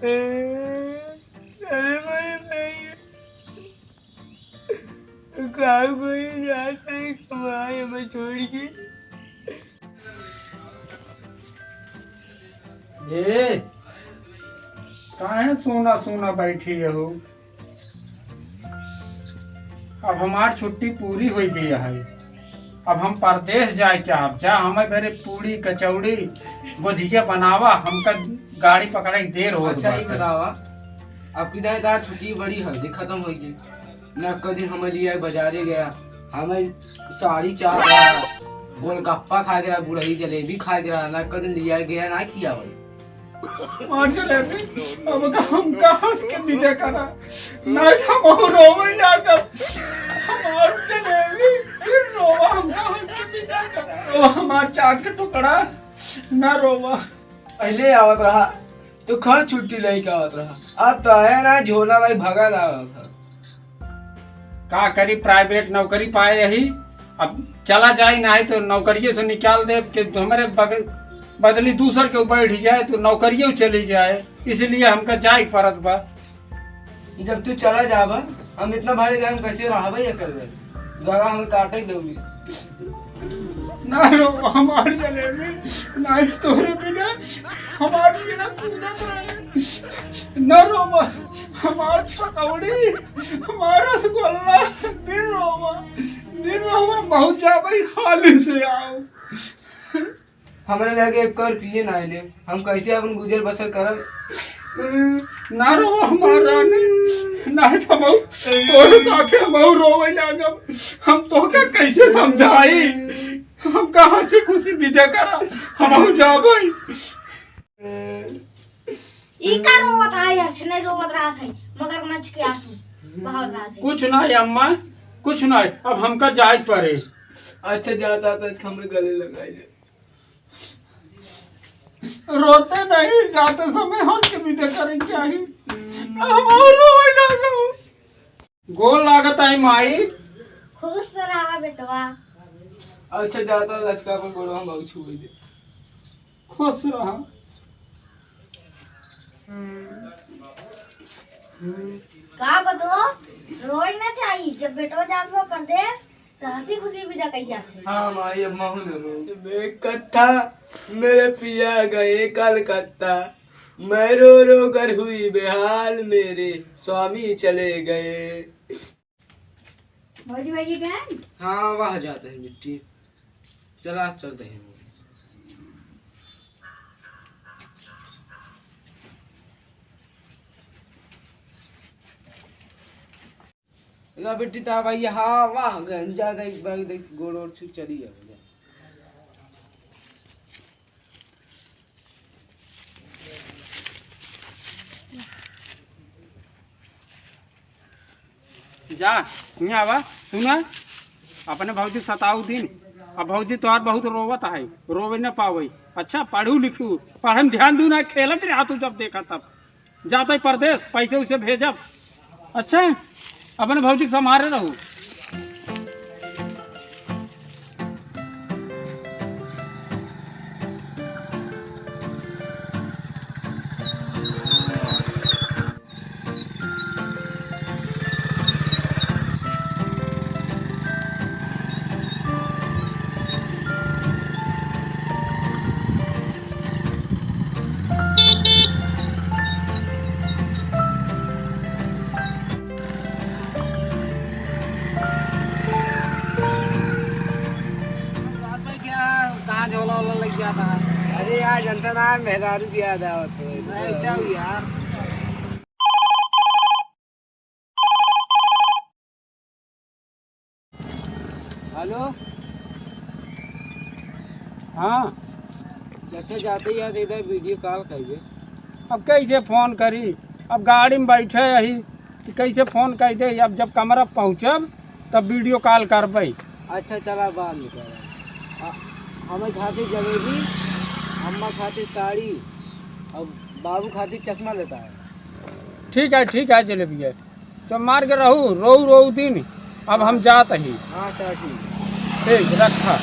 अरे भाई काम कोई जाता है कमाए हमें छोड़ के। ए काहे सोना सोना बैठी हो? अब हमार छुट्टी पूरी हो गई है। अब हम परदेश जाए चाहब जा हमें मेरे पूरी कचौड़ी गुजिया बनावा हमका गाड़ी पकड़े देर हो। अच्छा ही बतावा आपकी दादा छुट्टी बड़ी हल्दी खत्म हो गई न कदी हमें लिया बाजारे गया हमें साड़ी चाह गोलगप्पा खा गया बुढ़ई जलेबी खा गया न कदी लिया गया ना किया भाई और जलेबी अब हम कहाँ से विदा करा नहीं हम रोवे ना कर हमार जलेबी फिर रोवा हम कहाँ से विदा करा। वो हमार चाट के टुकड़ा ना रोवा पहले आवत रहा तो खा छुट्टी लेके आवत रहा अब तो आया ना झोला भाई भगा लावा था का करी प्राइवेट नौकरी पाए यही। अब चला जाए नहीं तो नौकरिये से निकाल दे कि हमारे बदली दूसर के ऊपर बैठ जाए तो नौकरियों चली जाए इसलिए हमका जाए पड़त बा। जब तू चला जाबा हम इतना भारी हम कैसे रहा ये कर गला हमें काटे दोगी ना रो हमारी जलेबी ना तोरे बिना हमारी बिना कूदत रहे न रोवा हमार पकौड़ी हमारा रसगुल्ला दिन रोवा बहुत जाबई हाली से आओ। हमारे लगे एक कर पिए ना ले हम कैसे अपन गुजर बसर करब ना रो हमारा नहीं ना तो तोरे साथे हम रोवे लागब हम तो का कैसे समझाई हम कहाँ से खुशी विदा करा हम जाबई। ई का रोवत है यार छने रोवत रहा है मगरमच्छ के आंसू बहा रहा है। कुछ नहीं अम्मा कुछ नहीं अब हमका जाए पड़े। अच्छा जाता तो हमें गले लगाई दे रोते नहीं जाते समय हंस के विदा करें क्या ही गोल लागत है माई खुश रहा बेटवा। अच्छा जाता लचका पर गोड़वा हम छू दे खुश रहा। का बतो रोज ना चाहिए जब बेटो जागो परदेश तो हंसी खुशी विदा कई जाते। हाँ माई अब महू न कत्था मेरे पिया गए कलकत्ता मैं रो रो कर हुई बेहाल मेरे स्वामी चले गए। भौजी भाई गए हाँ वहाँ जाते हैं मिट्टी चला चलते हैं। बेटी ता भाई हाँ वाह गंजा देख भाई देख गोड़ और छू चली है जा यहाँ आवा सुना अपने भौजी सताऊ दिन अब भौजी तोहार बहुत रोवत है रोवे न पावे। अच्छा पढ़ू लिखू पढ़े में ध्यान दू ना खेलत रहा तू जब देखा तब जाते परदेश पैसे उसे भेजब। अच्छा अपने भौजी के संभारे रहू। झोला वोला लग जाता है। अरे यार जनता ना मेहरारू की याद आवत है क्या यार। हेलो हाँ अच्छा जाते यार इधर वीडियो कॉल करिए। अब कैसे फ़ोन करी अब गाड़ी में बैठे यही तो कैसे फ़ोन कर दे। अब जब कमरा पहुँचब तब वीडियो कॉल करबै। अच्छा चला बाहर निकल हमें खातिर जलेबी अम्मा खातिर साड़ी और बाबू खातिर चश्मा लेता है। ठीक है जलेबी है तो मार के रहू रोऊ दिन अब हम जात ही। हाँ चल ठीक ठीक रखा।